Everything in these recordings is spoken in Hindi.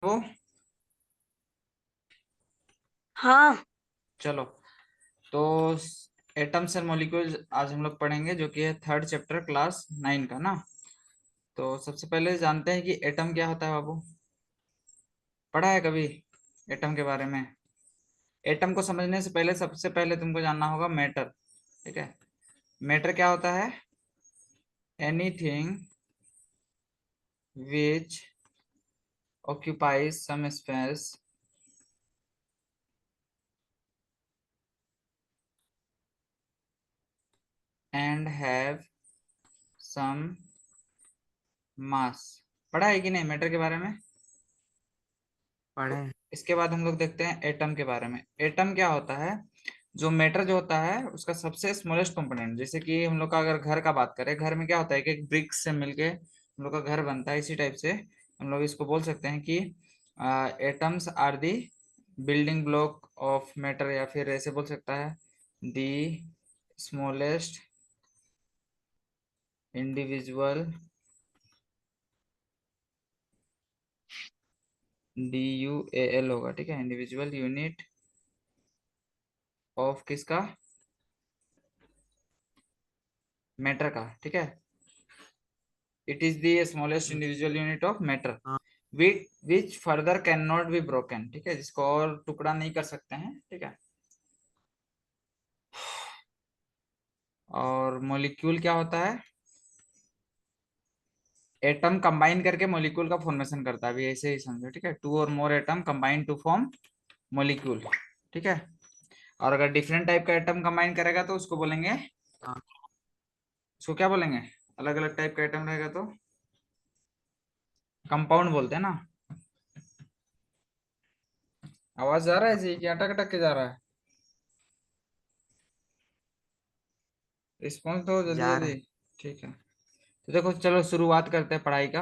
वो हाँ। चलो। तो एटम्स एंड मॉलिक्यूल्स आज हम लोग पढ़ेंगे, जो कि है थर्ड चैप्टर क्लास 9 का ना। तो सबसे पहले जानते हैं कि एटम क्या होता है बाबू। पढ़ा है कभी एटम के बारे में? एटम को समझने से पहले सबसे पहले तुमको जानना होगा मैटर। ठीक है। मैटर क्या होता है? Anything which occupies some space and have some mass। पढ़ा है कि नहीं मैटर के बारे में? तो पढ़े। इसके बाद हम लोग देखते हैं एटम के बारे में। एटम क्या होता है? जो मैटर जो होता है उसका सबसे स्मॉलेस्ट कंपोनेंट। जैसे कि हम लोग का अगर घर का बात करें, घर में क्या होता है कि एक ब्रिक्स से मिलके हम लोग का घर बनता है। इसी टाइप से हम लोग इसको बोल सकते हैं कि atoms are the building block of matter, या फिर ऐसे बोल सकता है दी स्मॉलेस्ट इंडिविजुअल DUAL होगा। ठीक है, इंडिविजुअल यूनिट ऑफ किसका? मैटर का। ठीक है, it is the smallest individual unit of matter हाँ। Which further can not be broken. ठीक है, जिसको और टुकड़ा नहीं कर सकते हैं। ठीक है। और मॉलिक्यूल क्या होता है? एटम कंबाइन करके मॉलिक्यूल का फॉर्मेशन करता है, अभी ऐसे ही समझो। ठीक है, टू और more atom combine to form molecule. ठीक है। और अगर डिफरेंट टाइप का एटम कंबाइन करेगा तो उसको बोलेंगे, हाँ। उसको क्या बोलेंगे? अलग अलग टाइप का एटम रहेगा तो कंपाउंड बोलते हैं ना। आवाज जा रहा है जी कि अटक अटक के जा रहा है? रिस्पॉन्स दो जल्दी जा रहा जल्दी। है। ठीक है। तो देखो, चलो शुरुआत करते हैं पढ़ाई का।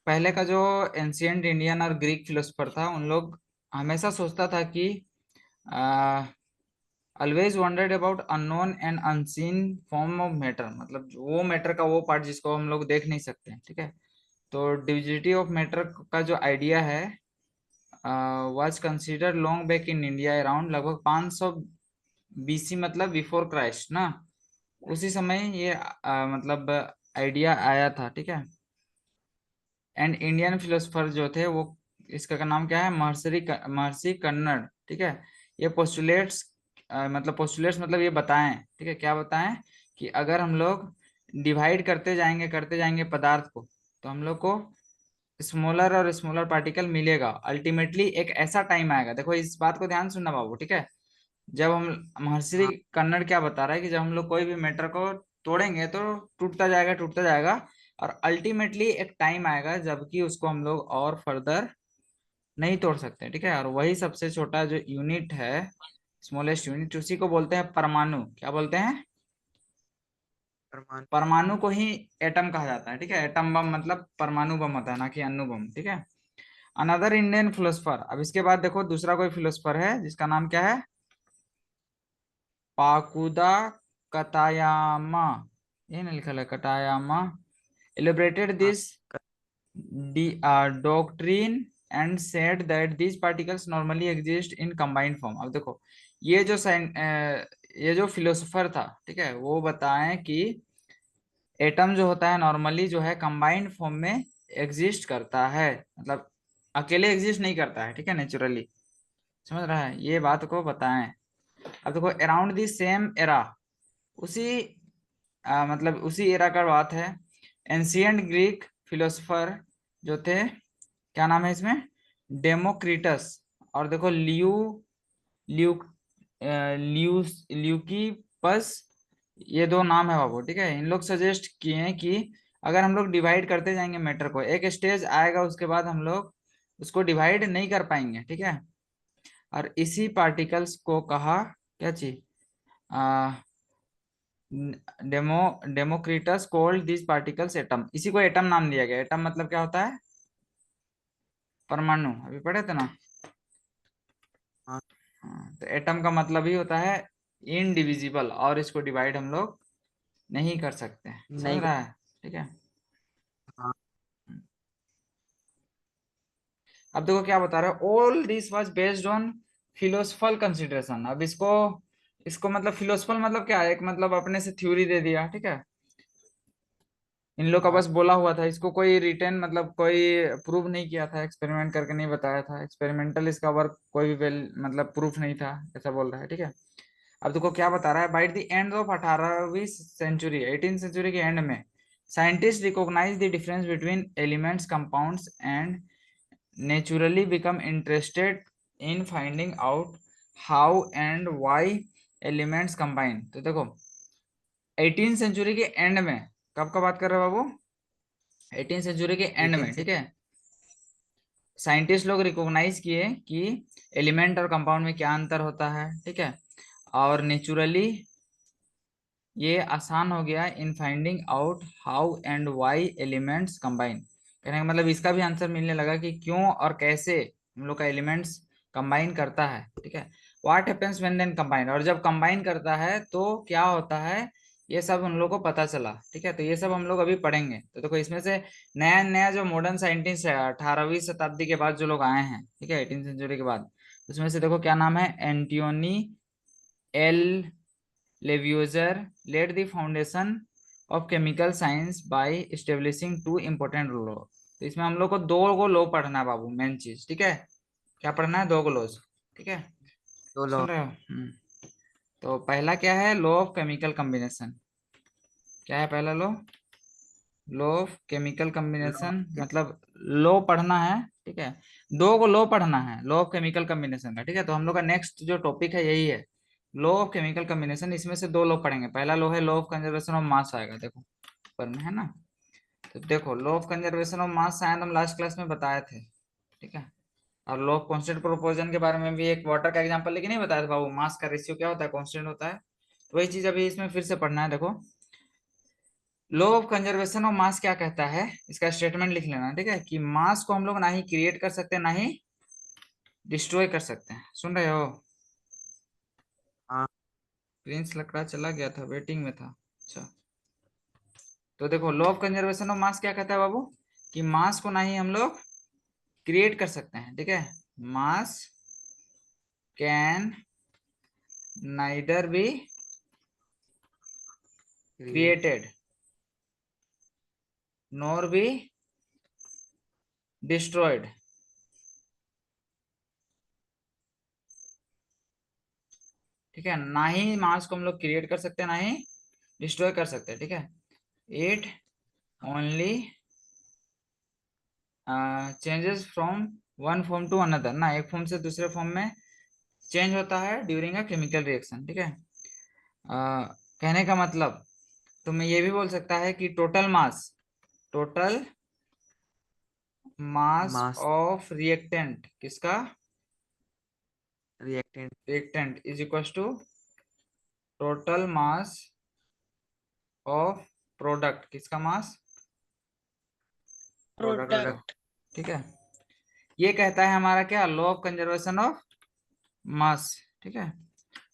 पहले का जो एंशियंट इंडियन और ग्रीक फिलोसफर था, उन लोग हमेशा सोचता था कि always wandered about unknown and unseen form of matter. मतलब वो मैटर का वो पार्ट जिसको हम लोग देख नहीं सकते हैं। ठीक है। तो डिविजिबिलिटी ऑफ मैटर का जो आइडिया है was considered long back in India, around लगभग 500 BC, मतलब बिफोर क्राइस्ट ना। उसी समय ये मतलब आइडिया आया था। ठीक है। एंड इंडियन फिलोसफर जो थे वो, इसका का नाम क्या है? महर्षि कन्नड़। ठीक है। ये पोस्टुलेट्स मतलब ये बताएं। ठीक है, क्या बताएं? कि अगर हम लोग डिवाइड करते जाएंगे पदार्थ को, तो हम लोग को स्मॉलर और स्मॉलर पार्टिकल मिलेगा। अल्टीमेटली एक ऐसा टाइम आएगा, देखो इस बात को ध्यान सुनना बाबू। ठीक है। जब हम महर्षि हाँ। कन्नड़ क्या बता रहा है कि जब हम लोग कोई भी मैटर को तोड़ेंगे तो टूटता जाएगा टूटता जाएगा, और अल्टीमेटली एक टाइम आएगा जबकि उसको हम लोग और फर्दर नहीं तोड़ सकते। ठीक है। और वही सबसे छोटा जो यूनिट है, स्मॉलेस्ट यूनिट, उसी को बोलते हैं परमाणु। क्या बोलते हैं? परमाणु। परमाणु को ही एटम कहा जाता है। ठीक है। एटम बम मतलब परमाणु बम होता है, ना कि अणु बम। ठीक है। Another Indian philosopher. अब इसके बाद देखो दूसरा कोई फिलोसफर है जिसका नाम क्या है? पाकुदा कतायामा। ये ना लिखा है कटायामा। elaborated हाँ। this doctrine and said that these particles normally exist in combined form। अब देखो, ये जो ये जो फिलोसोफर था, ठीक है, वो बताएं कि एटम जो होता है नॉर्मली जो है कंबाइंड फॉर्म में एग्जिस्ट करता है। मतलब अकेले एग्जिस्ट नहीं करता है। ठीक है, नेचुरली। समझ रहा है? ये बात को बताएं। अब देखो, अराउंड दी सेम एरा, उसी मतलब उसी एरा का बात है। एंशियंट ग्रीक फिलोसफर जो थे, क्या नाम है इसमें? डेमोक्रिटस। और देखो ल्यू ल्यूकीपस। ये दो नाम है बाबू। ठीक है। इन लोग सजेस्ट किए हैं कि अगर हम लोग डिवाइड करते जाएंगे मैटर को, एक स्टेज आएगा उसके बाद हम लोग उसको डिवाइड नहीं कर पाएंगे। ठीक है। और इसी पार्टिकल्स को कहा क्या चीज? Demo Democritus cold this particles atom. इसी को एटम नाम दिया गया। एटम मतलब क्या होता है? परमाणु। अभी पढ़े थे ना। हाँ। हाँ, तो एटम का मतलब ही होता है इनडिविजिबल, और इसको डिवाइड हम लोग नहीं कर सकते। समझ नहीं। रहा है? ठीक है। हाँ। अब देखो क्या बता रहा है, all this was based on philosophical consideration. अब इसको इसको मतलब फिलोसफल मतलब क्या है, एक मतलब अपने से थ्योरी दे दिया, ठीक है। इन लोग का हाँ बस बोला हुआ था, इसको कोई रिटर्न मतलब कोई प्रूव नहीं किया था, एक्सपेरिमेंट करके नहीं बताया था, एक्सपेरिमेंटल इसका वर्क कोई भी वेल मतलब प्रूफ नहीं था, ऐसा बोल रहा है, ठीक है। अब देखो क्या बता रहा है, बाय द एंड ऑफ 18वीं सेंचुरी, 18th सेंचुरी के एंड में scientist recognise the difference between elements compounds and naturally become interested in finding out how and why elements combine. तो देखो 18th सेंचुरी के एंड में, कब का बात कर रहे हो बाबू, 18th सेंचुरी के एंड 18 में, से। ठीक है, साइंटिस्ट लोग रिकॉग्नाइज किए कि एलिमेंट और कंपाउंड में क्या अंतर होता है, ठीक है, और नेचुरली ये आसान हो गया इन finding out how and why elements combine. कहने का मतलब इसका भी आंसर मिलने लगा कि क्यों और कैसे हम लोग का एलिमेंट्स कंबाइन करता है, ठीक है। What happens when then combine, और जब कंबाइन करता है तो क्या होता है, ये सब हम लोग को पता चला, ठीक है। तो ये सब हम लोग अभी पढ़ेंगे। तो देखो इसमें से नया नया जो मॉडर्न साइंटिस्ट है 18वीं शताब्दी के बाद जो लोग आए हैं, ठीक है, 18th सेंचुरी के बाद, उसमें से देखो क्या नाम है, एंटियोनी L लेवियोजर laid the foundation of chemical science by establishing two important law। तो इसमें हम लोग को दो गो लॉ पढ़ना है बाबू, मेन चीज, ठीक है। क्या पढ़ना है, दो गो लॉज, ठीक है। तो लो। सुन रहे हो? तो पहला क्या है, लॉ ऑफ केमिकल कॉम्बिनेशन। क्या है पहला law, law of chemical low combination, के- मतलब लॉ पढ़ना है, ठीक है। दो को लॉ पढ़ना है, लॉ ऑफ केमिकल कॉम्बिनेशन का, ठीक है। तो हम लोग का नेक्स्ट जो टॉपिक है यही है, लॉ ऑफ केमिकल कॉम्बिनेशन। इसमें से दो लॉ पढ़ेंगे, पहला लॉ है law of conservation of mass आएगा, देखो ऊपर में है ना। तो देखो law of conservation of mass शायद हम लास्ट क्लास में बताए थे, ठीक है। और लॉ ऑफ कांस्टेंट प्रोपोर्शन के बारे में भी एक वाटर का एग्जांपल लेके नहीं बताया था बाबू, मास का रेशियो क्या होता है, कांस्टेंट होता है। तो वही चीज अभी इसमें फिर से पढ़ना है। देखो law of conservation of mass क्या कहता है, इसका स्टेटमेंट लिख लेना, ठीक है, कि मास को हम लोग ना ही क्रिएट कर सकते ना ही डिस्ट्रॉय कर सकते हैं। सुन रहे हो? हाँ प्रिंस लकड़ा चला गया था, वेटिंग में था, अच्छा। तो देखो law of conservation of mass क्या कहता है बाबू, कि मास को ना ही हम लोग क्रिएट कर सकते हैं, ठीक है। मास can neither be create. Created nor be destroyed. ठीक है, ना ही मास को हम लोग क्रिएट कर सकते हैं ना ही डिस्ट्रॉय कर सकते हैं, ठीक है। It only changes from one form to another, ना एक फॉर्म से दूसरे फॉर्म में चेंज होता है ड्यूरिंग अ केमिकल रिएक्शन, ठीक है। कहने का मतलब, तो मैं ये भी बोल सकता है कि total mass mass of reactant, किसका, reactant. Reactant is equal to total mass of product, किसका मास, प्रोडक्ट का, प्रोडक्ट। ठीक है। ये कहता है हमारा क्या, law of conservation of mass, ठीक है।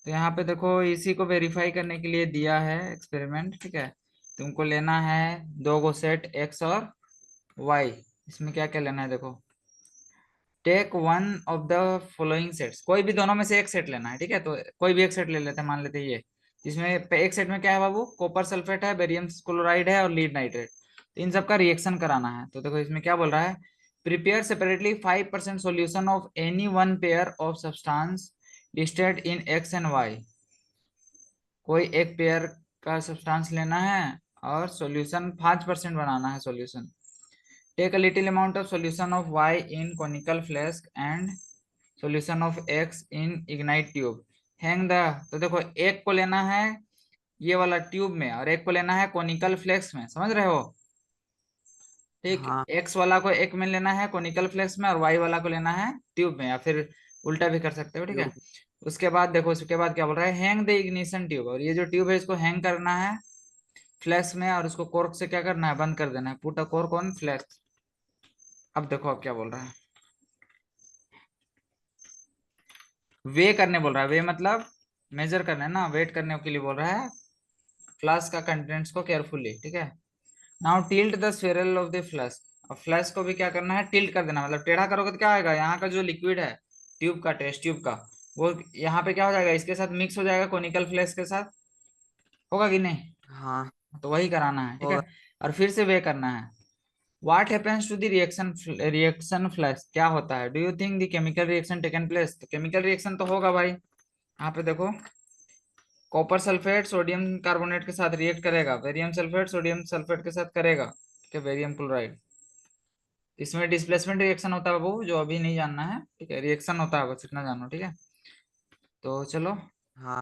तो यहाँ पे देखो इसी को वेरीफाई करने के लिए दिया है एक्सपेरिमेंट, ठीक है। तुमको लेना है दो गो सेट एक्स और वाई। इसमें क्या क्या लेना है, देखो take one of the following sets, कोई भी दोनों में से एक सेट लेना है, ठीक है। तो कोई भी एक सेट ले लेते हैं, मान लेते हैं ये, जिसमें एक सेट में क्या है बाबू, कॉपर सल्फेट है, बेरियम क्लोराइड है और लीड नाइट्रेट। तो इन सबका रिएक्शन कराना है। तो देखो इसमें क्या बोल रहा है, prepare separately 5% solution of any one pair of substance listed in X and Y. कोई एक पेयर का सब्सटेंस लेना है और सॉल्यूशन 5% बनाना है solution. Take a little amount of solution of y in conical flask and solution of x in ignite tube, hang the. तो देखो एक को लेना है ये वाला ट्यूब में और एक को लेना है कोनिकल फ्लेक्स में, समझ रहे हो? ठीक, हाँ x वाला को एक में लेना है कोनिकल फ्लेक्स में और y वाला को लेना है ट्यूब में, या फिर उल्टा भी कर सकते हो, ठीक है। ट्यूब। उसके बाद देखो उसके बाद क्या बोल रहा है, हैंग द इग्निशन ट्यूब, और ये जो ट्यूब है इसको हैंग करना है फ्लैश में और उसको कोर्क से क्या करना है, बंद कर देना है, put a cork on flash. अब देखो अब क्या बोल रहा है, वे करने बोल रहा है, वे मतलब मेजर करने ना, वेट करने के लिए बोल रहा है फ्लास्क का कंटेंट्स को केयरफुली, ठीक है। Now tilt the spherical of the flask, अब फ्लैश को भी क्या करना है, टिल्ट कर देना, मतलब टेढ़ा करोगे तो क्या आएगा, यहाँ का जो लिक्विड है ट्यूब का, टेस्ट ट्यूब का, वो यहाँ पे क्या हो जाएगा, इसके साथ मिक्स हो जाएगा कोनिकल फ्लैश के साथ, होगा कि नहीं। हाँ तो वही कराना है, ठीक है। होगा। और फिर से वे करना है। What happens to the reaction flask, क्या होता है, do you think the chemical reaction taken place, तो केमिकल रिएक्शन तो होगा भाई। यहाँ पे देखो, कॉपर सल्फेट सोडियम कार्बोनेट के साथ रिएक्ट करेगा, बेरियम सल्फेट सोडियम सल्फेट के साथ करेगा, ठीक है, बेरियम क्लोराइड। इसमें डिस्प्लेसमेंट रिएक्शन होता है बाबू, जो अभी नहीं जानना है, ठीक है, रिएक्शन होता है बस इतना जानो, ठीक है। तो चलो, हाँ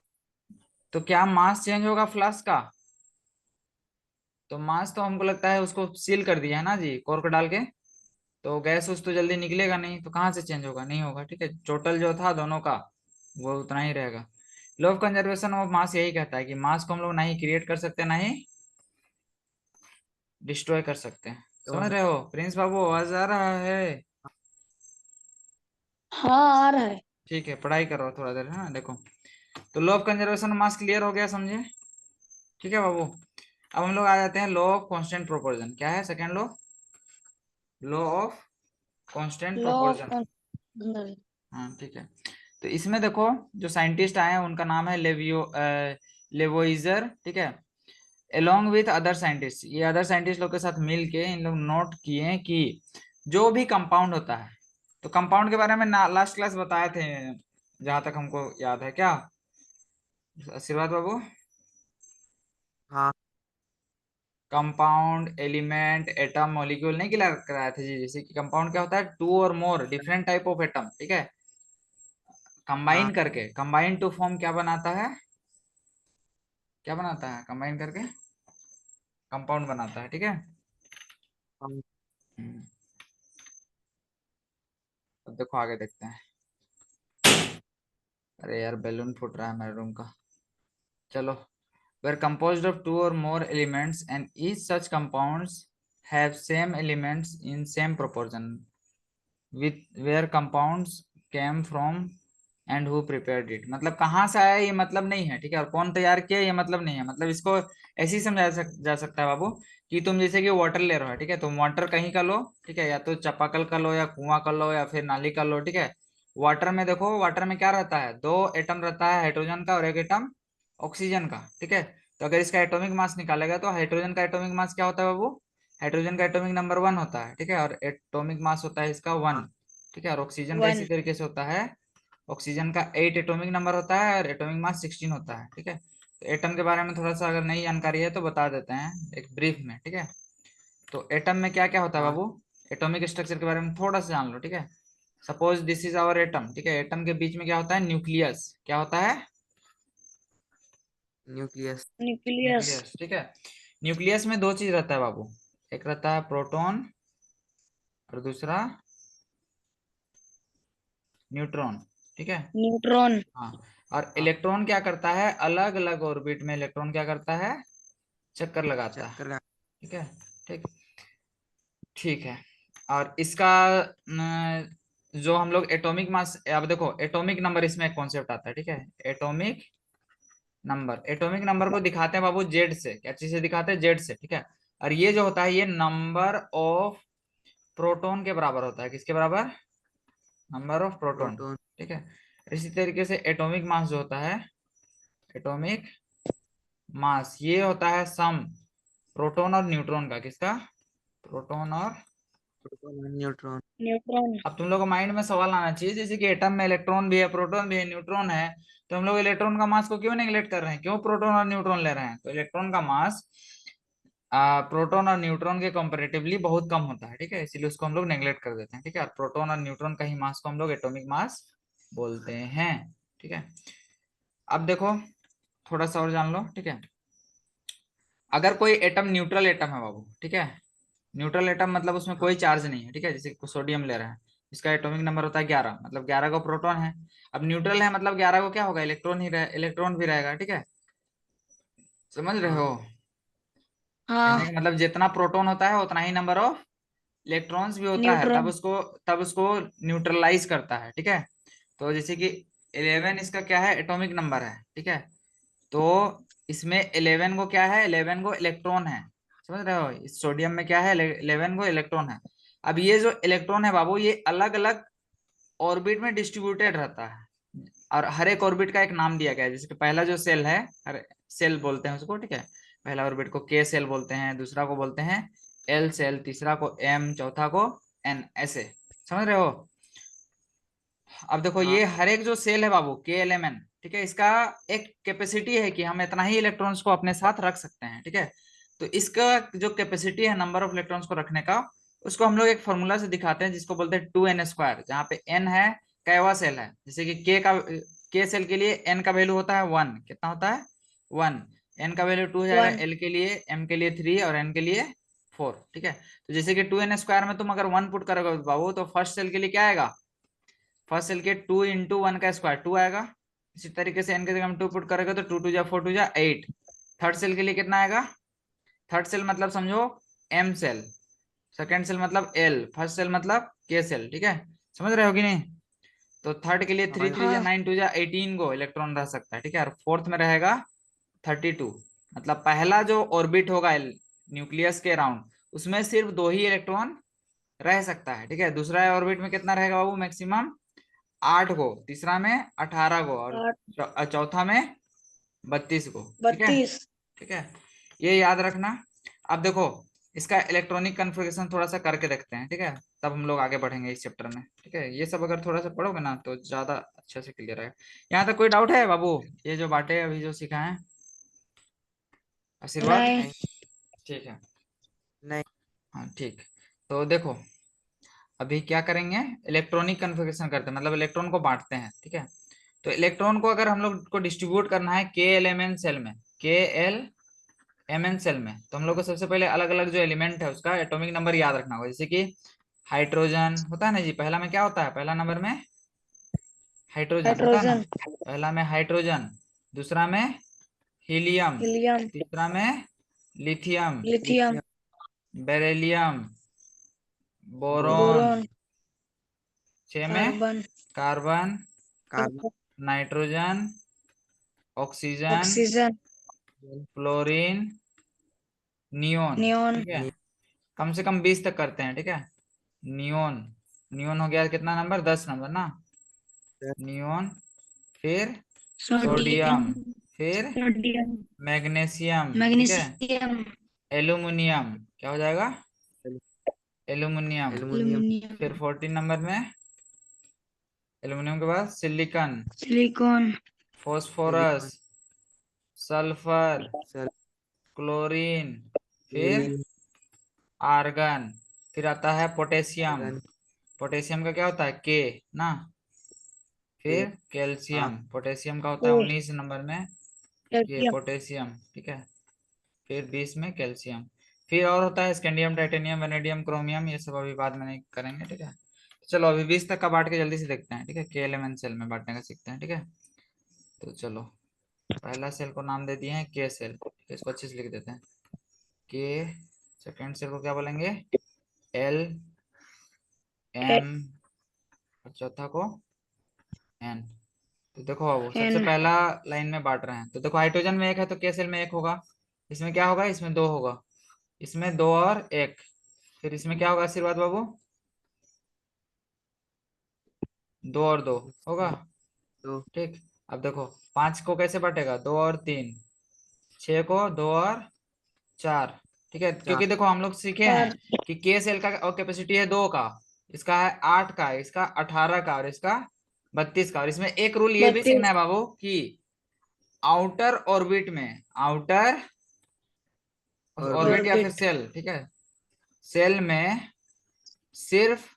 तो क्या मास चेंज होगा फ्लास्क का, तो मास तो हमको लगता है उसको सील कर दिया है ना जी कॉर्क डाल के, तो गैस उस तो जल्दी निकलेगा नहीं, तो कहाँ से चेंज होगा, नहीं होगा, ठीक है। टोटल जो था दोनों का वो उतना ही रहेगा। Law of conservation of mass यही कहता है कि मास को हम लोग ना ही क्रिएट कर सकते ना ही डिस्ट्रॉय कर सकते हैं। तो समझ रहे हो प्रिंस बाबू, आवाज आ रहा है। हाँ आ रहा है। ठीक है, पढ़ाई करो थोड़ा देर, हाँ देखो। तो law of conservation of mass clear हो गया, समझे, ठीक है बाबू। अब हम लोग आ जाते हैं लॉ ऑफ कांस्टेंट प्रोपोर्शन, क्या है second law, law of constant law of proportion. Constant. हाँ ठीक है। तो इसमें देखो, जो साइंटिस्ट आए हैं उनका नाम है लेवोइजर, ठीक है। अलोंग विथ अदर साइंटिस्ट, ये अदर साइंटिस्ट लोग के साथ मिल के इन लोग नोट किए कि जो भी कंपाउंड होता है, तो कंपाउंड के बारे में लास्ट क्लास बताए थे, जहां तक हमको याद है, क्या आशीर्वाद बाबू, हाँ कंपाउंड एलिमेंट एटम मॉलिक्यूल नहीं क्लियर कराए थे जी, जैसे कि कंपाउंड क्या होता है, टू और more different type of atom, ठीक है, हाँ कंबाइन करके, कंबाइन टू फॉर्म क्या बनाता है, क्या बनाता है, कंबाइन करके कंपाउंड बनाता है, ठीक है। हाँ। हम्म, अब देखो आगे देखते हैं। अरे यार बैलून फूट रहा है मेरे रूम का। चलो, were composed of two or more elements and each such compounds have same elements in same proportion, with where compounds came from and who prepared it, मतलब कहाँ से आया ये मतलब नहीं है, ठीक है, और कौन तैयार किया ये मतलब नहीं है, मतलब इसको ऐसे ही समझा जा सकता है बाबू, कि तुम जैसे कि वाटर ले रहे हो, ठीक है, तुम वाटर कहीं का लो, ठीक है, या तो चापाकल का लो या कुआं का लो या फिर नाली का लो, ठीक है। वाटर में देखो, वाटर में क्या रहता है, दो एटम रहता है हाइड्रोजन का और एक एटम ऑक्सीजन का, ठीक है। तो अगर इसका एटॉमिक मास निकालेगा तो हाइड्रोजन का एटॉमिक मास क्या होता है बाबू, हाइड्रोजन का एटॉमिक नंबर 1 होता है, ठीक है, और एटॉमिक मास होता है इसका 1, ठीक है। और ऑक्सीजन का इसी वन। तरीके से होता है, ऑक्सीजन का 8 एटॉमिक नंबर होता है और एटॉमिक मास 16 होता है, ठीक है। तो एटम के बारे में थोड़ा सा अगर नई जानकारी है तो बता देते हैं एक ब्रीफ में, ठीक है। तो एटम में क्या क्या होता है हाँ बाबू, एटॉमिक स्ट्रक्चर के बारे में थोड़ा सा जान लो, ठीक है। Suppose this is our atom, ठीक है, एटम के बीच में क्या होता है, न्यूक्लियस, क्या होता है, न्यूक्लियस। न्यूक्लियस। न्यूक्लियस, ठीक है। न्यूक्लियस में दो चीज रहता है बाबू, एक रहता है प्रोटॉन और दूसरा न्यूट्रॉन, ठीक है। न्यूट्रॉन। हाँ, और हाँ इलेक्ट्रॉन क्या करता है, अलग अलग ऑर्बिट में इलेक्ट्रॉन क्या करता है, चक्कर लगाता है, चक्कर लगा। ठीक है, ठीक, ठीक है। और इसका जो हम लोग एटॉमिक मास, अब देखो एटॉमिक नंबर इसमें एक कॉन्सेप्ट आता है, ठीक है, एटॉमिक नंबर, एटॉमिक नंबर को दिखाते हैं बाबू जेड से, क्या चीज से दिखाते हैं, जेड से, ठीक है। और ये जो होता है ये नंबर ऑफ प्रोटॉन के बराबर होता है, किसके बराबर, नंबर ऑफ प्रोटॉन, प्रोटॉन। ठीक है। इसी तरीके से एटॉमिक मास जो होता है, एटॉमिक मास ये होता है सम प्रोटॉन और न्यूट्रॉन का, किसका, प्रोटॉन और, प्रोटॉन और न्यूट्रॉन। न्यूट्रॉन। अब तुम लोग को माइंड में सवाल आना चाहिए, जैसे कि एटम में इलेक्ट्रॉन भी है प्रोटॉन भी है न्यूट्रॉन है, तो हम लोग इलेक्ट्रॉन का मास को क्यों नेग्लेक्ट कर रहे हैं, क्यों प्रोटॉन और न्यूट्रॉन ले रहे हैं, तो इलेक्ट्रॉन का मास प्रोटॉन और न्यूट्रॉन के कंपैरेटिवली बहुत कम होता है, ठीक है, इसीलिए उसको हम लोग नेग्लेक्ट कर देते हैं, ठीक है। और प्रोटॉन और न्यूट्रॉन का ही मास को हम लोग एटॉमिक मास बोलते हैं, ठीक है। अब देखो थोड़ा सा और जान लो, ठीक है। अगर कोई एटम न्यूट्रल एटम है बाबू, ठीक है, न्यूट्रल एटम मतलब उसमें हाँ कोई चार्ज नहीं है, ठीक है, जैसे सोडियम ले रहे हैं, इसका एटॉमिक नंबर होता है 11, मतलब 11 को प्रोटॉन है। अब न्यूट्रल है मतलब 11 को क्या होगा, इलेक्ट्रॉन ही इलेक्ट्रॉन भी रहेगा, ठीक है, समझ रहे हाँ हो, कहने हाँ। का मतलब जितना प्रोटॉन होता है उतना ही नंबर ऑफ इलेक्ट्रॉन्स भी होता है, न्यूट्रॉन। तब उसको न्यूट्रलाइज करता है, ठीक है। तो जैसे कि 11 इसका क्या है, एटॉमिक नंबर है, ठीक है। तो इसमें 11 को क्या है, 11 को इलेक्ट्रॉन है, समझ रहे हो, इस सोडियम में क्या है, 11 को इलेक्ट्रॉन है। अब ये जो इलेक्ट्रॉन है बाबू, ये अलग अलग ऑर्बिट में डिस्ट्रीब्यूटेड रहता है, और हर एक ऑर्बिट का एक नाम दिया गया है। जैसे कि पहला जो सेल है, हर सेल बोलते हैं उसको, ठीक है। पहला ऑर्बिट को के सेल बोलते हैं, दूसरा को बोलते हैं एल सेल, तीसरा को एम, चौथा को एन, ऐसे समझ रहे हो। अब देखो हाँ ये हर एक जो सेल है बाबू, के एल एम एन, ठीक है, इसका एक कैपेसिटी है कि हम इतना ही इलेक्ट्रॉन्स को अपने साथ रख सकते हैं, ठीक है। तो इसका जो कैपेसिटी है नंबर ऑफ इलेक्ट्रॉन्स को रखने का, उसको हम लोग एक फॉर्मूला से दिखाते हैं जिसको बोलते हैं 2n², जहाँ पे n है कैवा सेल है। जैसे कि के सेल के लिए n का वैल्यू होता है 1, कितना होता है 1, n का वैल्यू 2 हो जाएगा, 1 l के लिए, m के लिए 3 और n के लिए 4, ठीक है। तो जैसे कि 2n² में तुम अगर 1 पुट करोगे बाबू, तो फर्स्ट सेल के लिए क्या आएगा, फर्स्ट सेल के 2 इंटू 1 का स्क्वायर 2 आएगा। इसी तरीके से n के जगह हम 2 पुट करेंगे तो 2 2 जा 4 2 जा 8। थर्ड सेल के लिए कितना आएगा, थर्ड सेल मतलब समझो m सेल, सेकेंड सेल मतलब l, फर्स्ट सेल मतलब k सेल, ठीक है। समझ रहे हो कि नहीं। तो थर्ड के लिए 3 समझ 3 जा हाँ 9 2 जा 18 गो इलेक्ट्रॉन रह सकता है, ठीक है। और फोर्थ में रहेगा 32, मतलब पहला जो ऑर्बिट होगा न्यूक्लियस के अराउंड, उसमें सिर्फ 2 ही इलेक्ट्रॉन रह सकता है, ठीक है। दूसरा ऑर्बिट में कितना रहेगा बाबू, मैक्सिमम 8 गो, तीसरा में 18 गो, और 8 चौथा में 32 गो, ठीक है। 32 ठीक है, ये याद रखना। अब देखो इसका इलेक्ट्रॉनिक कन्फिगरेशन थोड़ा सा करके देखते हैं, ठीक है, तब हम लोग आगे बढ़ेंगे इस चैप्टर में, ठीक है। ये सब अगर थोड़ा सा पढ़ोगे ना तो ज्यादा अच्छे से क्लियर है। यहाँ तक कोई डाउट है बाबू, ये जो बातें अभी जो सीखा है, आशीर्वाद, नहीं नहीं ठीक है। नहीं हाँ ठीक, तो देखो अभी क्या करेंगे, इलेक्ट्रॉनिक कन्फिगरेशन करते हैं, मतलब इलेक्ट्रॉन को बांटते हैं, ठीक है। तो इलेक्ट्रॉन को अगर हम लोग को डिस्ट्रीब्यूट करना है के एल एम एन सेल में, के एल एम एन सेल में, तो हम लोग को सबसे पहले अलग अलग जो एलिमेंट है उसका एटॉमिक नंबर याद रखना होगा। जैसे कि हाइड्रोजन होता है ना जी, पहला में क्या होता है, पहला नंबर में हाइड्रोजन होता है ना, हाइड्रोजन पहला में हाइड्रोजन, दूसरा में हीलियम, हीलियम तीसरा में lithium, lithium lithium beryllium, boron, boron boron 6 में carbon carbon, carbon nitrogen, oxygen, oxygen fluorine, neon, neon ठीक है। नी- कम से कम 20 तक करते हैं, ठीक है। नियोन, नियोन हो गया कितना नंबर, 10 नंबर ना, नियोन, फिर सोडियम सोडियम, फिर सोडियम मैग्नीशियम, ठीक है। मैग्नीशियम एल्यूमिनियम, क्या हो जाएगा, एल्यूमिनियम, एल्युमिनियम एल्यूमिनियम फिर 14 नंबर में एल्यूमिनियम के बाद silicon, silicon phosphorus, silicon sulphur, sulphur chlorine, फिर क्लोरीन आर्गन, फिर आता है पोटेशियम, आर्गन पोटेशियम का क्या होता है के ना, के फिर हाँ कैल्शियम, पोटेशियम का होता है ओ 19 नंबर में ये कैल्शियम पोटेशियम, ठीक है। फिर 20 में कैल्शियम, फिर और होता है स्कैंडियम, टाइटेनियम, वेनेडियम, क्रोमियम, ये सब अभी बाद में नहीं करेंगे, ठीक है। चलो अभी 20 तक का बांट के जल्दी से देखते हैं, ठीक है, के एलिमेंट सेल में बांटने का सीखते हैं, ठीक है। तो चलो पहला सेल को नाम दे दिए हैं के सेल, ठीक है, इसको अच्छे से लिख देते हैं के। सेकेंड सेल को क्या बोलेंगे, एल एम, और चौथा को एन। तो देखो बाबू सबसे एन पहला लाइन में बांट रहे हैं, तो देखो हाइड्रोजन में एक है तो के सेल में एक होगा, इसमें क्या होगा, इसमें दो होगा, इसमें दो और एक, फिर इसमें क्या होगा आशीर्वाद बाबू, दो और दो होगा, तो ठीक। अब देखो 5 को कैसे बांटेगा, दो और तीन, 6 को दो और चार, ठीक है। चार क्योंकि देखो हम लोग सीखे हैं चार कि के सेल का और कैपेसिटी है 2 का, इसका है 8 का, इसका 18 का, और इसका 32 का। और इसमें एक रूल ये भी सीखना 32 है बाबू कि आउटर ऑर्बिट में, आउटर ऑर्बिट ऑर्बिट या फिर ऑर्बिट सेल, ठीक है, सेल में सिर्फ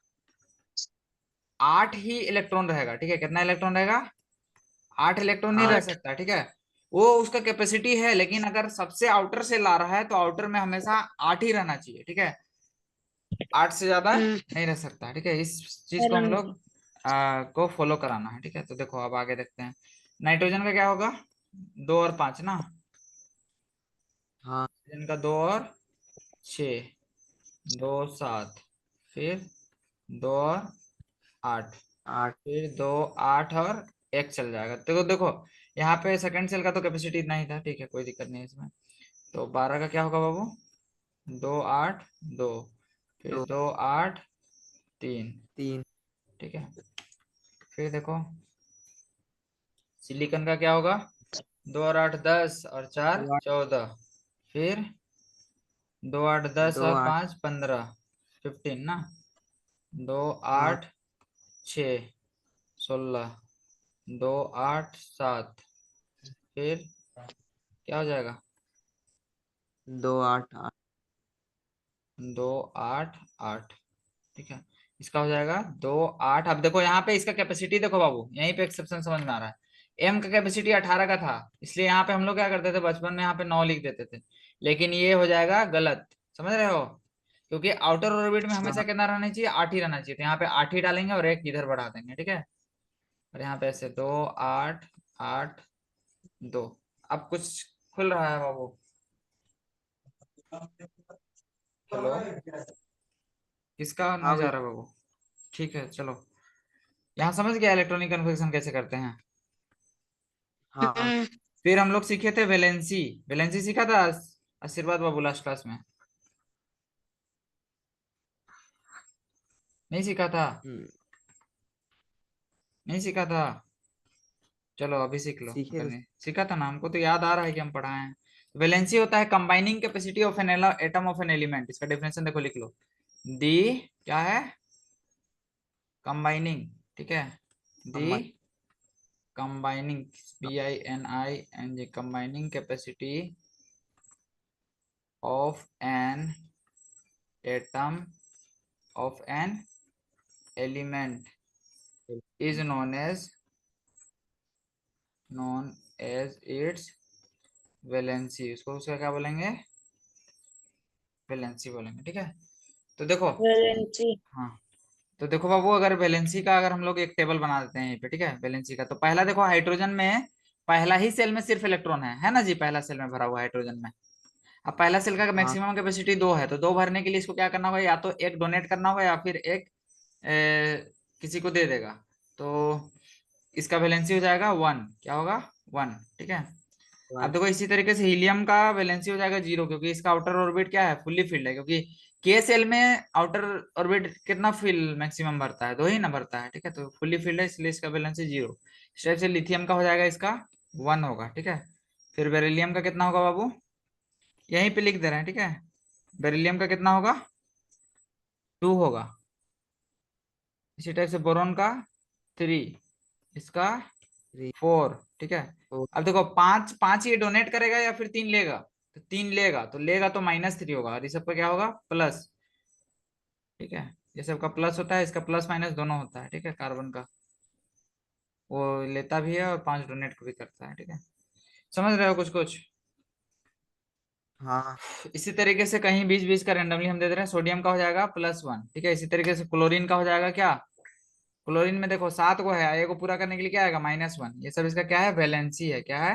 8 ही इलेक्ट्रॉन रहेगा, ठीक है। कितना इलेक्ट्रॉन रहेगा, 8 इलेक्ट्रॉन नहीं रह 8 सकता, ठीक है। वो उसका कैपेसिटी है, लेकिन अगर सबसे आउटर से ला रहा है तो आउटर में हमेशा 8 ही रहना चाहिए, ठीक है, 8 से ज्यादा नहीं रह सकता, ठीक है। इस चीज को हम नहीं लोग को फॉलो कराना है, ठीक है। तो देखो अब आगे देखते हैं, नाइट्रोजन का क्या होगा, 2 और 5 ना, हाँ इनका 2 और 6, 2 7, फिर 2 और 8, 8 फिर 2 8 और एक चल जाएगा। तो देखो यहाँ पे सेकंड सेल का तो कैपेसिटी इतना ही था, ठीक है, कोई दिक्कत नहीं है इसमें। तो 12 का क्या होगा बाबू, 2 8 2, फिर 2 2 8 3, 3, ठीक है। फिर देखो सिलिकॉन का क्या होगा, 2 और 8 10 और 4 2, 14, फिर 2 8 10 2, और 8, 5 15, 15 ना, 2 हाँ, 8 6 16, 2 8 7, फिर क्या हो जाएगा, 2, 8, 8, 2 8 8, ठीक है। इसका हो जाएगा 2 8। अब देखो यहाँ पे इसका कैपेसिटी देखो बाबू, यहीं पे एक्सेप्शन समझ में आ रहा है। एम का कैपेसिटी 18 का था, इसलिए यहाँ पे हम लोग क्या करते थे बचपन में, यहाँ पे 9 लिख देते थे। लेकिन ये हो जाएगा गलत, समझ रहे हो, क्योंकि आउटर ऑर्बिट में हमेशा हाँ, कितना रहना चाहिए, 8 ही रहना चाहिए। तो यहाँ पे 8 ही डालेंगे और एक इधर बढ़ा देंगे, ठीक है। और यहाँ पे ऐसे 2 8 8 2। अब कुछ खुल रहा है बाबू, हेलो, किसका हाँ नॉइज आ भैया, रहा है बाबू, ठीक है चलो। यहाँ समझ गया इलेक्ट्रॉनिक कन्वर्जन कैसे करते हैं। हाँ, फिर हम लोग सीखे थे वैलेंसी, वैलेंसी सीखा था आशीर्वाद बाबू लास्ट क्लास में, नहीं सीखा था, हम्म, नहीं सीखा था, चलो अभी सीख लो सीखे अगर तो, नहीं सीखा था ना, हमको तो याद आ रहा है कि हम पढ़ाए हैं। वैलेंसी होता है combining capacity of an atom of an element. इसका डेफिनेशन देखो, लिख लो, दी क्या है, कंबाइनिंग, ठीक है, दी हम, combining, BINING, combining capacity of an atom of an element is known as its valency. उसको उसका क्या बोलेंगे, वैलेंसी बोलेंगे, ठीक है। तो देखो, वैलेंसी। हाँ, तो देखो बाबू, अगर वैलेंसी का अगर हम लोग एक टेबल बना देते हैं यहीं पे, ठीक है, वैलेंसी का, तो पहला देखो हाइड्रोजन में पहला ही सेल में सिर्फ इलेक्ट्रॉन है ना जी, पहला सेल में भरा हुआ हाइड्रोजन में। अब पहला सेल का हाँ, मैक्सिमम कैपेसिटी 2 है, तो 2 भरने के लिए इसको क्या करना होगा, या तो एक डोनेट करना होगा या फिर एक किसी को दे देगा। तो इसका वैलेंसी हो जाएगा 1, क्या होगा, 1, ठीक है। अब 1, देखो इसी तरीके से हीलियम का वैलेंसी हो जाएगा 0, क्योंकि इसका आउटर ऑर्बिट क्या है, फुल्ली फिल्ड है, क्योंकि के सेल में आउटर ऑर्बिट कितना फिल मैक्सिमम भरता है, 2 ही ना भरता है, ठीक है, तो फुल्ली फिल्ड है, इसलिए इसका वैलेंसी 0। इस टाइप से लिथियम का हो जाएगा, इसका 1 होगा, ठीक है। फिर बेरिलियम का कितना होगा बाबू, यहीं पे लिख दे रहे हैं, ठीक है। बेरिलियम का कितना होगा, 2 होगा। इसी टाइप से बोरॉन का 3, इसका 3, 4, ठीक है। 4, अब देखो 5 5 ये डोनेट करेगा या फिर 3 लेगा, तो 3 लेगा, तो लेगा तो -3 होगा, और इस सब का क्या होगा, प्लस, ठीक है। ये सब का प्लस होता है, इसका प्लस माइनस दोनों होता है, ठीक है। कार्बन का वो लेता भी है और 5 डोनेट को भी करता है, ठीक है। समझ रहे हो कुछ कुछ। हाँ, इसी तरीके से कहीं 20 20 का रेंडमली हम दे दे रहे हैं। सोडियम का हो जाएगा +1, ठीक है। इसी तरीके से क्लोरीन का हो जाएगा क्या, क्लोरीन में देखो 7 को है, ये को पूरा करने के लिए क्या आएगा, -1। ये सब इसका क्या है, वैलेंसी है, क्या है,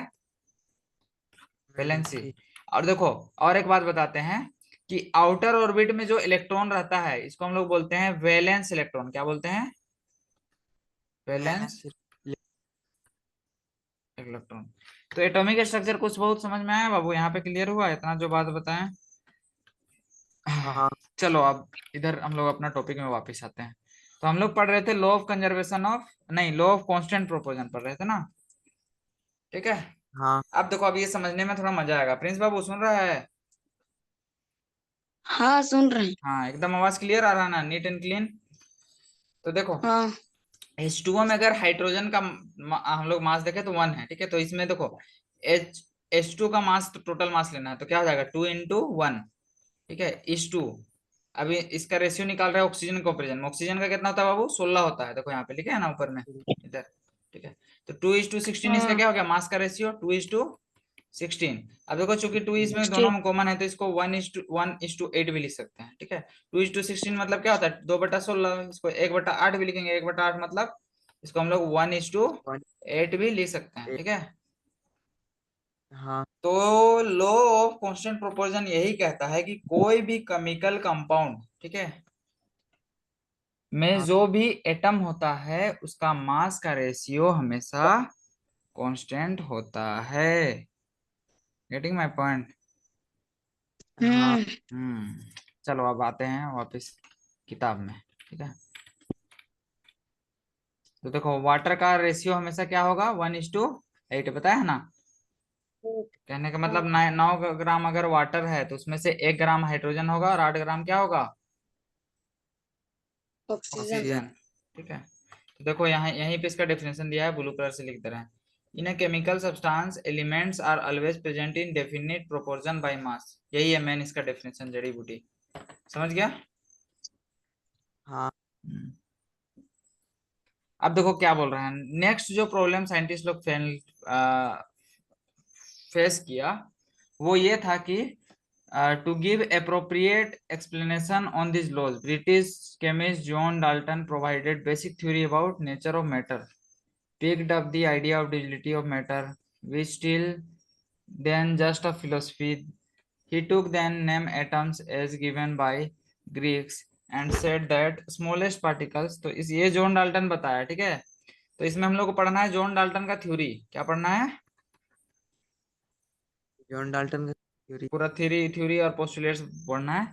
वैलेंसी। वैलेंसी, और देखो, और एक बात बताते हैं कि आउटर ऑर्बिट में जो इलेक्ट्रॉन रहता है, इसको हम लोग बोलते हैं वैलेंस इलेक्ट्रॉन। क्या बोलते हैं, वैलेंस वैलेंस, इलेक्ट्रॉन। तो एटॉमिक स्ट्रक्चर कुछ बहुत समझ में आया बाबू, यहाँ पे क्लियर हुआ इतना जो बात बताएं। हाँ, चलो अब इधर हम लोग अपना टॉपिक में वापस आते हैं। तो हम लोग पढ़ रहे थे लॉ ऑफ कंजर्वेशन ऑफ, नहीं, लॉ ऑफ कांस्टेंट प्रोपोर्शन पढ़ रहे थे ना, ठीक है। हाँ, अब देखो, अब ये समझने में थोड़ा मजा आएगा। प्रिंस बाबू सुन रहा है, हाँ, सुन रहे हैं। हाँ, एकदम आवाज क्लियर आ रहा है ना, नीट एंड क्लीन। तो देखो हाँ। H2O में अगर हाइड्रोजन का हम लोग मास देखें तो 1 है, ठीक है। तो इसमें देखो H2 का मास, तो टोटल मास लेना है, तो क्या हो जाएगा, 2 × 1, ठीक है, इस 2। अभी इसका रेशियो निकाल रहे हैं ऑक्सीजन कंपेरिजन में। ऑक्सीजन का कितना होता है बाबू, 16 होता है, देखो यहाँ पे लिखे है ना ऊपर में, इधर, ठीक है। तो 2:16 इसका हाँ। क्या हो गया, मास का रेशियो 2:16। अब देखो चूंकि 2 इसमें दोनों 16। में कॉमन है, तो इसको 1:8 भी लिख सकते हैं, ठीक है। 2:16 मतलब क्या होता है, 2/16। इसको 1/8 भी लिखेंगे, 1/8 मतलब इसको हम लोग 1, 1:8 भी लिख सकते हैं, 8, ठीक है। हाँ, तो लॉ ऑफ कांस्टेंट प्रोपोर्शन यही कहता है कि कोई भी केमिकल कंपाउंड, ठीक है, में हाँ, जो भी एटम होता है उसका मास का रेशियो हमेशा कांस्टेंट होता है। Getting my point. हाँ, हम्म। चलो अब आते हैं वापस किताब में, ठीक है। तो देखो वाटर का रेशियो हमेशा क्या होगा, 1:8, बताया है ना। कहने का मतलब 9 ग्राम अगर वाटर है तो उसमें से 1 ग्राम हाइड्रोजन होगा और 8 ग्राम क्या होगा, ऑक्सीजन। ऑक्सीजन। ठीक है, तो देखो यहाँ यहीं पे इसका डेफिनेशन दिया है, ब्लू कलर से लिख दे रहे हैं। In a chemical substance elements are always present in definite proportion by mass, यही है मेन इसका डेफिनेशन, जड़ी बूटी। समझ गया। हाँ हम्म। अब देखो क्या बोल रहे हैं, नेक्स्ट जो प्रॉब्लम साइंटिस्ट लोग फेस किया वो ये था कि to give appropriate explanation on this laws British chemist John Dalton provided basic theory about nature of matter, picked up the idea of duality of matter, which till then just a philosophy. He took then name atoms as given by Greeks and said that smallest particles, तो इस ये जॉन डाल्टन बताया, ठीक है। तो इसमें हम लोग को पढ़ना है जॉन डाल्टन का थ्योरी, क्या पढ़ना है, जॉन डाल्टन का थ्योरी। पूरा थ्योरी थ्योरी और पोस्टुलेट्स पढ़ना है।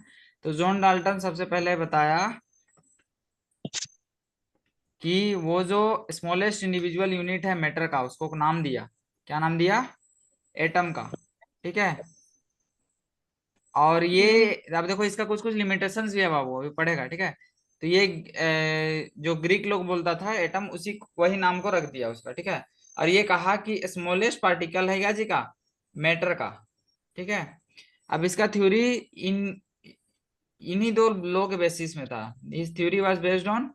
तो जॉन डाल्टन सबसे पहले बताया कि वो जो स्मॉलेस्ट इंडिविजुअल यूनिट है मैटर का, उसको नाम दिया, क्या नाम दिया, एटम का। ठीक है, और ये अब देखो इसका कुछ कुछ लिमिटेशंस भी है बाबू, अभी पढ़ेगा, ठीक है। तो ये जो ग्रीक लोग बोलता था एटम, उसी वही नाम को रख दिया उसका, ठीक है। और ये कहा कि स्मॉलेस्ट पार्टिकल है क्या जी का, मैटर का। ठीक है, अब इसका थ्योरी इन इन्हीं दो लॉ के बेसिस में था। This theory was based on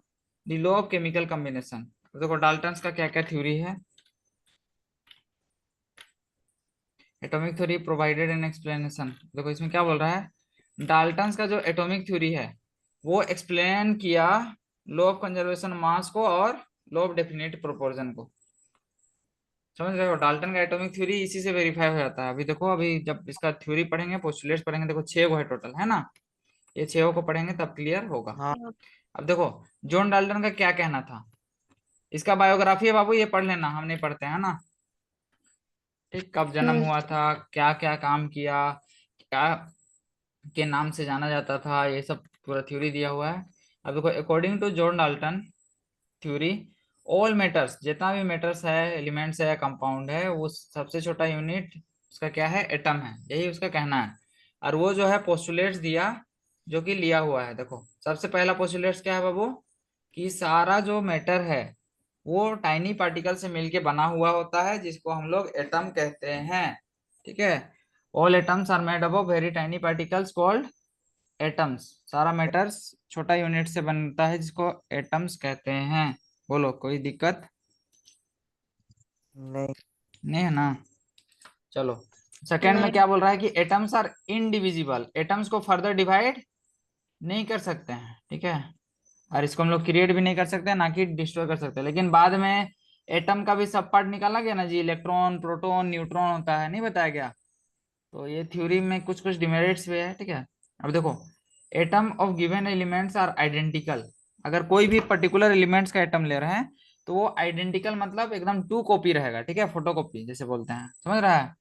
the law of chemical combination. देखो डाल्टन्स का क्या क्या थ्योरी है, atomic theory provided an explanation. देखो इसमें क्या बोल रहा है, डाल्टन्स का जो एटॉमिक थ्योरी है वो एक्सप्लेन किया लॉ ऑफ कंजर्वेशन मास को और लॉ ऑफ डेफिनेट प्रोपोर्शन को। समझ रहे हो, डाल्टन का एटॉमिक थ्योरी इसी से वेरीफाई हो जाता है। अभी देखो, अभी जब इसका थ्योरी पढ़ेंगे, पोस्टुलेट्स पढ़ेंगे, देखो 6 है टोटल, है ना। ये 6 को पढ़ेंगे तब क्लियर होगा। हाँ अब देखो जॉन डाल्टन का क्या कहना था, इसका बायोग्राफी है बाबू, ये पढ़ लेना, हम नहीं पढ़ते हैं ना। ठीक, कब जन्म हुआ था, क्या क्या काम किया, क्या के नाम से जाना जाता था, ये सब पूरा थ्योरी दिया हुआ है। अब देखो according to John Dalton theory, all matters, जितना भी मेटर्स है, एलिमेंट्स है, कंपाउंड है, वो सबसे छोटा यूनिट उसका क्या है, एटम है, यही उसका कहना है। और वो जो है पोस्टुलेट्स दिया जो कि लिया हुआ है। देखो सबसे पहला पोस्टुलेट्स क्या है बाबू, कि सारा जो मैटर है वो टाइनी पार्टिकल से मिलके बना हुआ होता है, जिसको हम लोग एटम कहते हैं। ठीक है, all atoms are made up of very tiny particles called atoms, सारा मैटर्स छोटा यूनिट से बनता है जिसको एटम्स कहते हैं। बोलो कोई दिक्कत नहीं। नहीं है ना। चलो सेकंड में क्या बोल रहा है कि एटम्स आर इनडिविजिबल, एटम्स को फर्दर डिवाइड नहीं कर सकते हैं। ठीक है, और इसको हम लोग क्रिएट भी नहीं कर सकते ना कि डिस्ट्रॉय कर सकते, लेकिन बाद में एटम का भी सब पार्ट निकाला गया ना जी, इलेक्ट्रॉन प्रोटॉन न्यूट्रॉन होता है, नहीं बताया गया। तो ये थ्योरी में कुछ कुछ डिमेरिट्स भी है। ठीक है, अब देखो atom of given elements are identical, अगर कोई भी पर्टिकुलर एलिमेंट्स का एटम ले रहे हैं तो वो आइडेंटिकल मतलब एकदम टू कॉपी रहेगा। ठीक है, फोटो कॉपी जैसे बोलते हैं, समझ रहा है,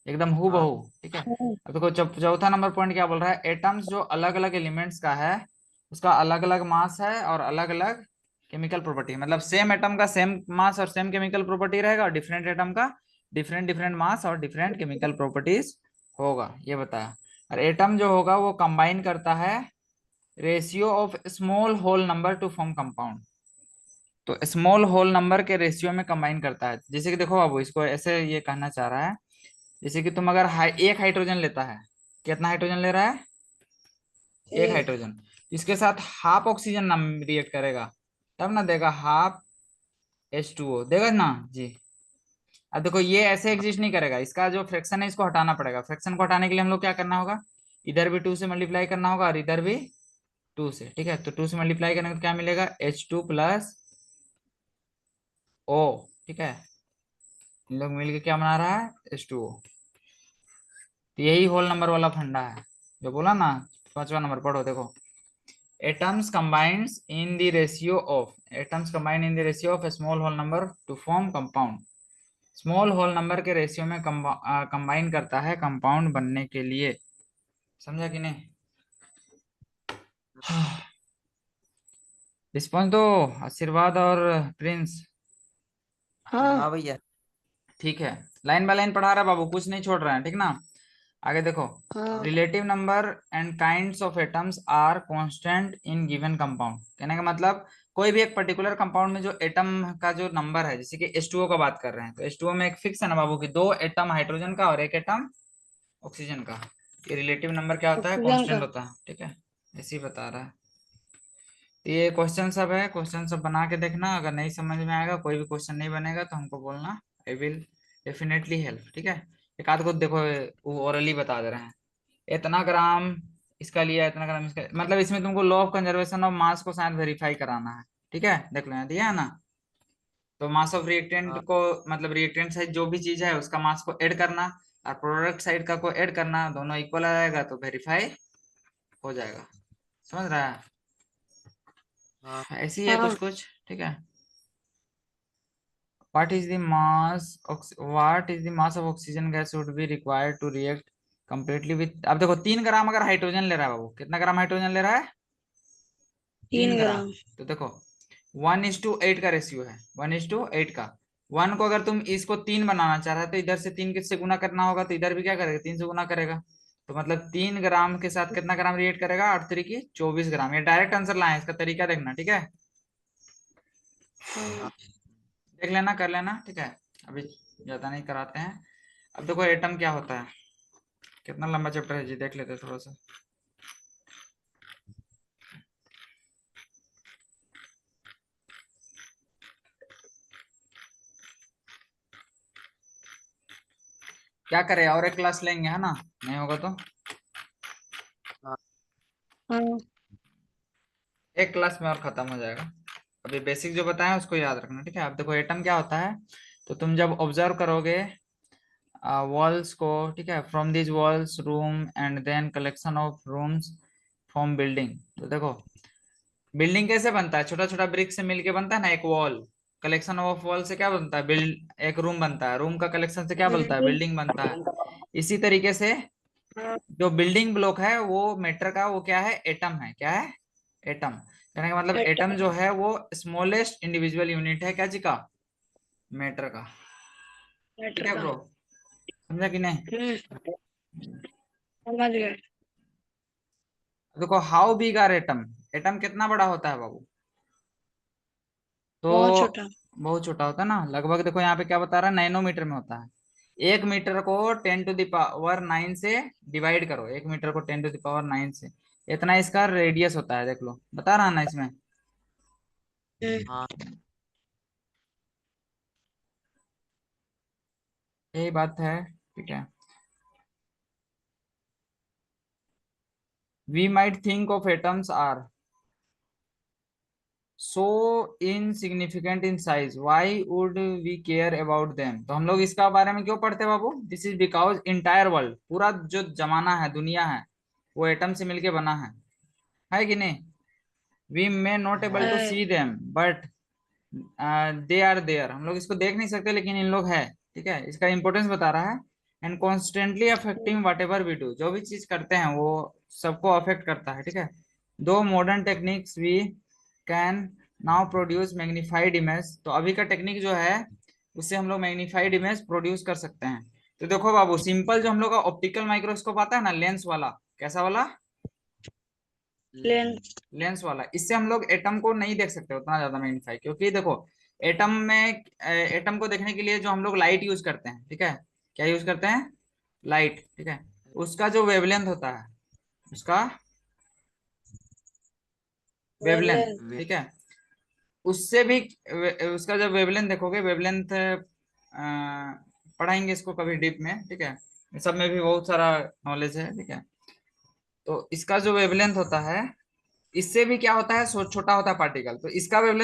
एकदम हु हाँ बहू। ठीक है, अब देखो चौथा नंबर पॉइंट क्या बोल रहा है, एटम्स जो अलग अलग एलिमेंट्स का है उसका अलग अलग मास है और अलग अलग केमिकल प्रॉपर्टी, मतलब सेम एटम का सेम मास और सेम केमिकल प्रॉपर्टी रहेगा, और डिफरेंट एटम का डिफरेंट डिफरेंट मास और डिफरेंट केमिकल प्रॉपर्टीज होगा, ये बताया। और एटम जो होगा वो कंबाइन करता है ratio of small whole number to form compound, तो स्मॉल होल नंबर के रेशियो में कंबाइन करता है। जैसे कि देखो बाबू, इसको ऐसे ये कहना चाह रहा है, जैसे कि तुम अगर एक हाइड्रोजन लेता है, कितना हाइड्रोजन ले रहा है, एक हाइड्रोजन, इसके साथ हाफ ऑक्सीजन ना रिएक्ट करेगा, तब ना देगा हाफ H2O देगा ना जी। अब देखो ये ऐसे एग्जिस्ट नहीं करेगा, इसका जो फ्रैक्शन है इसको हटाना पड़ेगा, फ्रैक्शन को हटाने के लिए हम लोग क्या करना होगा, इधर भी 2 से मल्टीप्लाई करना होगा और इधर भी 2 से। ठीक है, तो 2 से मल्टीप्लाई करने का क्या मिलेगा, H2+O। ठीक है, इन लोग मिलके क्या बना रहा है, H2O। तो यही होल नंबर वाला फंडा है जो बोला ना। 5वां नंबर पढ़ो, देखो atoms combines in the ratio of atoms combine in the ratio of a small whole number to form compound, small whole number के रेशियो में कंबाइन करता है कंपाउंड बनने के लिए। समझा कि नहीं। रिस्पॉन्स दो आशीर्वाद और प्रिंस। हाँ हाँ भैया। ठीक है, लाइन बाय लाइन पढ़ा रहा है बाबू, कुछ नहीं छोड़ रहा है, ठीक ना। आगे देखो, हाँ relative number and kinds of atoms are constant in given compound. कहने का मतलब कोई भी एक पर्टिकुलर कंपाउंड में जो एटम का जो नंबर है, जैसे कि H2O का बात कर रहे हैं, तो H2O में एक फिक्स है ना बाबू कि 2 एटम हाइड्रोजन का और 1 एटम ऑक्सीजन का। ये रिलेटिव नंबर क्या होता है, ऑक्सीजन कांस्टेंट का। होता है, ठीक है। ऐसे ही बता रहा है। तो ये क्वेश्चन सब है, क्वेश्चन सब बना के देखना, अगर नहीं समझ में आएगा, कोई भी क्वेश्चन नहीं बनेगा तो हमको बोलना, आई विल डेफिनेटली हेल्प, ठीक है। एक आध को देखो वो ओरली बता दे रहे हैं, इतना ग्राम इसका लिया, इतना ग्राम इसका, मतलब इसमें तुमको law of conservation of mass को शायद वेरीफाई कराना है, ठीक है। देख लो यहाँ दिया है ना। तो मास ऑफ रिएक्टेंट हाँ को, मतलब रिएक्टेंट साइड जो भी चीज है उसका मास को ऐड करना, और प्रोडक्ट साइड का को ऐड करना, दोनों इक्वल आ जाएगा तो वेरीफाई हो जाएगा। समझ रहा है, हाँ ऐसी है हाँ कुछ कुछ, ठीक है। What is the mass? What is the mass of oxygen gas would be required to react completely with? अब देखो 3 ग्राम अगर हाइड्रोजन ले रहा है बाबू, कितना ग्राम हाइड्रोजन ले रहा है? 3 ग्राम। 3 ग्राम। तो देखो 1:8 का रेशियो है, 1:8 का। 1 को अगर तुम इसको 3 बनाना चाह रहा है तो इधर से 3 किससे गुना करना होगा, तो इधर भी क्या करेगा, 3 से गुना करेगा। तो मतलब 3 ग्राम के साथ कितना ग्राम रिएक्ट करेगा, 8×3 = 24 ग्राम। ये डायरेक्ट आंसर लाए, इसका तरीका देखना, ठीक है। हाँ देख लेना, कर लेना, ठीक है। अभी ज्यादा नहीं कराते हैं। अब देखो एटम क्या होता है, कितना लंबा चैप्टर है जी, देख लेते हैं थोड़ा सा। क्या करें, और एक क्लास लेंगे, है ना, नहीं होगा तो हाँ हाँ एक क्लास में और खत्म हो जाएगा। अभी बेसिक जो बताया उसको याद रखना, ठीक है। अब देखो एटम क्या होता है, तो तुम जब ऑब्जर्व करोगे वॉल्स को, ठीक है, from this walls room and then collection of rooms from building. तो देखो बिल्डिंग कैसे बनता है, छोटा छोटा ब्रिक से मिलके बनता है ना एक वॉल। कलेक्शन ऑफ वॉल से क्या बनता है, बिल्ड एक रूम बनता है, रूम का कलेक्शन से क्या बनता है, बिल्डिंग। बिल्डिंग बनता है। इसी तरीके से हाँ जो बिल्डिंग ब्लॉक है वो मैटर का, वो क्या है, एटम है। क्या है, एटम। कहने का मतलब एटम जो एटम। है वो स्मॉलेस्ट इंडिविजुअल यूनिट है, क्या जी का, मैटर का। ठीक मैटर है का। ब्रो, समझा कि नहीं। समझ गए। देखो how big are atom, atom कितना बड़ा होता है बाबू, बहुत तो छोटा। बहुत छोटा होता है ना, लगभग देखो यहाँ पे क्या बता रहा है, नैनोमीटर में होता है। 1 मीटर को 10⁹ से डिवाइड करो, 1 मीटर को 10⁹ से, इतना इसका रेडियस होता है, देख लो बता रहा है ना इसमें। हाँ यही बात है, ठीक है। We might think of atoms are so insignificant in size. Why would we care about them? तो हम लोग इसका बारे में क्यों पढ़ते हैं बाबू, this is because entire world, पूरा जो जमाना है, दुनिया है, वो एटम से मिलके बना है कि नहीं। वी मे नॉट एबल है। टू है। See them but they are there. हम लोग इसको देख नहीं सकते लेकिन इन लोग है, ठीक है। इसका इंपॉर्टेंस बता रहा है। And constantly affecting whatever we do, जो भी चीज करते हैं वो सबको अफेक्ट करता है, ठीक है। दो modern techniques we can now produce magnified image, तो अभी का टेक्निक जो है उससे हम लोग मैग्निफाइड इमेज प्रोड्यूस कर सकते हैं। तो देखो बाबू, सिंपल जो हम लोग का ऑप्टिकल माइक्रोस्कोप आता है ना, लेंस वाला, कैसा वाला, लेंस। लेंस वाला, इससे हम लोग एटम को नहीं देख सकते उतना ज्यादा मैग्नीफाई, क्योंकि देखो एटम में, एटम को देखने के लिए जो हम लोग लाइट यूज करते हैं, ठीक है, क्या यूज करते हैं, लाइट, ठीक है। उसका जो वेवलेंथ होता है, उसका वेवलेंथ, वेवलेंथ। ठीक है, उससे भी उसका जब वेवलेंथ देखोगे, वेवलेंथ पढ़ाएंगे इसको कभी डीप में, ठीक है। सब में भी बहुत सारा नॉलेज है, ठीक है। तो इसका जो वेवलेंथ होता है, इससे भी क्या होता है, छोटा होता है पार्टिकल, तो इसका वेवलेंथ